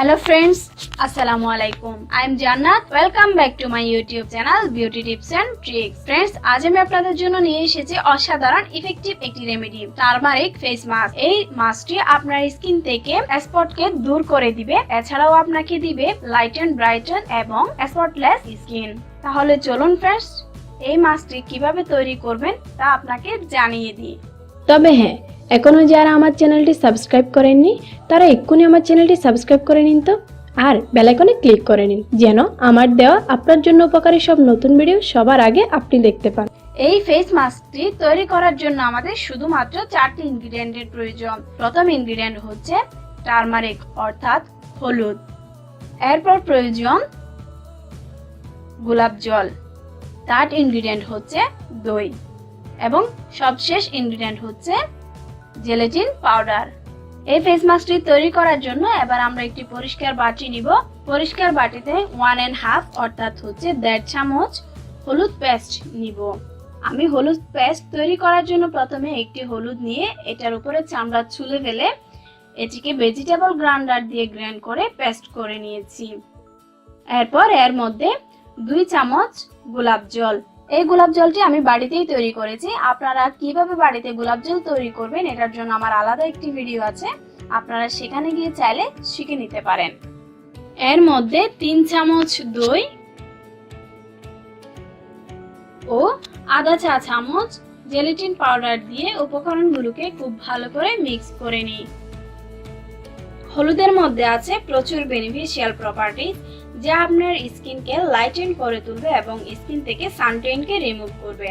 Hello friends, Assalamu alaikum. I am Jannat. Welcome back to my YouTube channel Beauty Tips and Tricks. Friends, আজ আমি আপনাদের জন্য নিয়ে এসেছি অসাধারণ ইফেক্টিভ একটি রেমেডি, টারমারিক ফেস মাস্ক। এই মাস্কটি আপনার স্কিন থেকে স্পটকে দূর করে দিবে, এছাড়াও আপনাকে দিবে লাইটেন, ব্রাইটেন এবং স্পটলেস স্কিন। তাহলে চলুন ফ্রেন্ডস, এই মাস্কটি কিভাবে তৈরি করবেন তা আপনাকে জানিয়ে দিই। তবে হ্যাঁ, এখনো যারা আমার চ্যানেলটি সাবস্ক্রাইব করেননি তারা এক্ষুনি আমার চ্যানেলটি সাবস্ক্রাইব করে নিন তো, আর বেল আইকনে ক্লিক করে নিন যেন আমার দেওয়া আপনার জন্য উপকারী সব নতুন ভিডিও সবার আগে আপনি দেখতে পান। এই ফেস মাস্কটি তৈরি করার জন্য আমাদের শুধুমাত্র 4টি ইনগ্রেডিয়েন্টের প্রয়োজন। প্রথম ইনগ্রেডিয়েন্ট হচ্ছে টারমারিক অর্থাৎ হলুদ, এরপর প্রয়োজন গোলাপ জল, থার্ড ইনগ্রেডিয়েন্ট হচ্ছে দই এবং সবশেষ ইনগ্রেডিয়েন্ট হচ্ছে জেলেটিন পাউডার। এই ফেস মাস্কটি তৈরি করার জন্য এবার আমরা একটি পরিষ্কার বাটি নিব। পরিষ্কার বাটিতে 1.5 অর্থাৎ হচ্ছে 1.5 চামচ হলুদ পেস্ট নিব। আমি হলুদ পেস্ট তৈরি করার জন্য প্রথমে একটি হলুদ নিয়ে এটার উপরে চামড়া ছুলে ফেলে এটিকে ভেজিটেবল গ্রাইন্ডার দিয়ে গ্রাইন্ড করে পেস্ট করে নিয়েছি। এরপর এর মধ্যে 2 চামচ গোলাপ জল। এই গোলাপ জলটি আমি বাড়িতেই তৈরি করেছি। আপনারা কিভাবে বাড়িতে গোলাপ জল তৈরি করবেন এটার জন্য আমার আলাদা একটি ভিডিও আছে, আপনারা সেখানে গিয়ে চাইলে শিখে নিতে পারেন। এর মধ্যে 3 চামচ দই ও আধা চা চামচ জেলেটিন পাউডার দিয়ে উপকরণগুলোকে খুব ভালো করে মিক্স করে নিই। হলুদের মধ্যে আছে প্রচুর বেনিফিশিয়াল প্রপার্টিজ যা আপনার স্কিনকে লাইটেন করে তুলবে এবং স্কিন থেকে সানটেনকে রিমুভ করবে।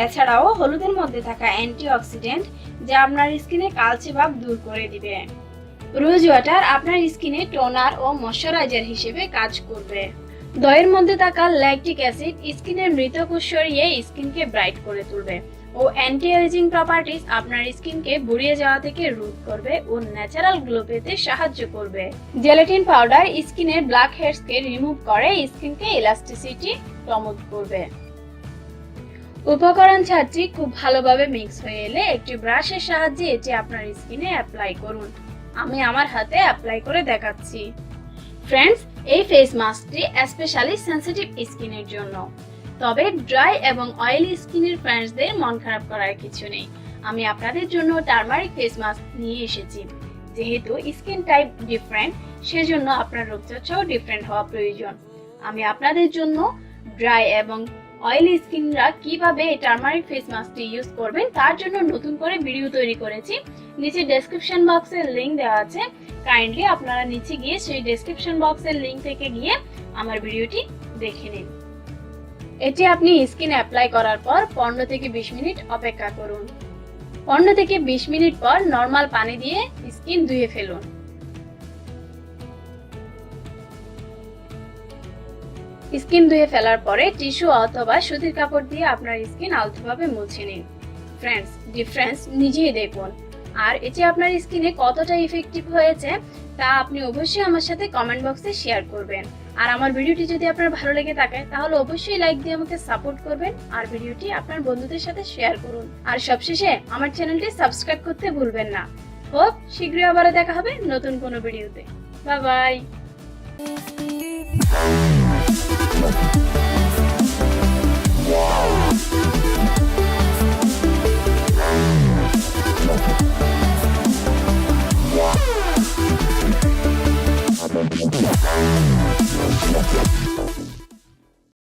এছাড়াও হলুদের মধ্যে থাকা অ্যান্টিঅক্সিডেন্ট যা আপনার স্কিনে কালচে ভাব দূর করে দিবে। রোজ ওয়াটার আপনার স্কিনে টোনার ও ময়শ্চারাইজার হিসেবে কাজ করবে। দইয়ের মধ্যে থাকা ল্যাকটিক অ্যাসিড স্কিনের মৃত কোষ সরিয়ে স্কিনকে ব্রাইট করে তুলবে ও অ্যান্টি এজিং প্রপার্টিজ আপনার স্কিনকে বুড়িয়ে যাওয়া থেকে রোধ করবে ও ন্যাচারাল গ্লো পেতে সাহায্য করবে। জেলেটিন পাউডার স্কিনের ব্ল্যাক হেডসকে রিমুভ করে স্কিনকে ইলাস্টিসিটি প্রমোট করবে। উপকরণ ছাড়টি খুব ভালোভাবে মিক্স হয়ে এলে একটি ব্রাশের সাহায্যে এটি আপনার স্কিনে অ্যাপ্লাই করুন। আমি আমার হাতে অ্যাপ্লাই করে দেখাচ্ছি। ফ্রেন্ডস, এই ফেস মাস্কটি স্পেশালি সেনসিটিভ স্কিনের জন্য, তবে ড্রাই এবং অয়েলি স্কিনের ফ্রেন্ডসদের মন খারাপ করার কিছু নেই। আমি আপনাদের জন্য টারমারিক ফেস মাস্ক নিয়ে এসেছি। যেহেতু স্কিন টাইপ ডিফারেন্ট, সেজন্য আপনার রূপচর্চাও ডিফারেন্ট হওয়া প্রয়োজন। আমি আপনাদের জন্য ড্রাই এবং অয়েলি স্কিনরা কিভাবে এই টারমারিক ফেস মাস্কটি ইউজ করবেন তার জন্য নতুন করে ভিডিও তৈরি করেছি। নিচে ডেসক্রিপশন বক্সে লিংক দেওয়া আছে, কাইন্ডলি আপনারা নিচে গিয়ে সেই ডেসক্রিপশন বক্সের লিংক থেকে গিয়ে আমার ভিডিওটি দেখে নিন। এটি আপনি স্কিনে অ্যাপ্লাই করার পর 15 থেকে 20 মিনিট অপেক্ষা করুন। 15 থেকে 20 মিনিট পর নরমাল পানি দিয়ে স্কিন ধুয়ে ফেলুন। স্কিন ধুয়ে ফেলার পরে টিস্যু অথবা সুতির কাপড় দিয়ে আপনার স্কিন আলতোভাবে মুছে নিন। ফ্রেন্ডস, ডিফারেন্স নিজেই দেখুন। আর এটি আপনার স্কিনে কতটা ইফেক্টিভ হয়েছে তা আপনি অবশ্যই আমার সাথে কমেন্ট বক্সে শেয়ার করবেন। আর আমার ভিডিওটি যদি আপনার ভালো লেগে থাকে তাহলে অবশ্যই লাইক দিয়ে আমাকে সাপোর্ট করবেন আর ভিডিওটি আপনার বন্ধুদের সাথে শেয়ার করুন। আর সবশেষে আমার চ্যানেলটি সাবস্ক্রাইব করতে ভুলবেন না। হোপ শীঘ্রই আবার দেখা হবে নতুন কোনো ভিডিওতে। Bye bye.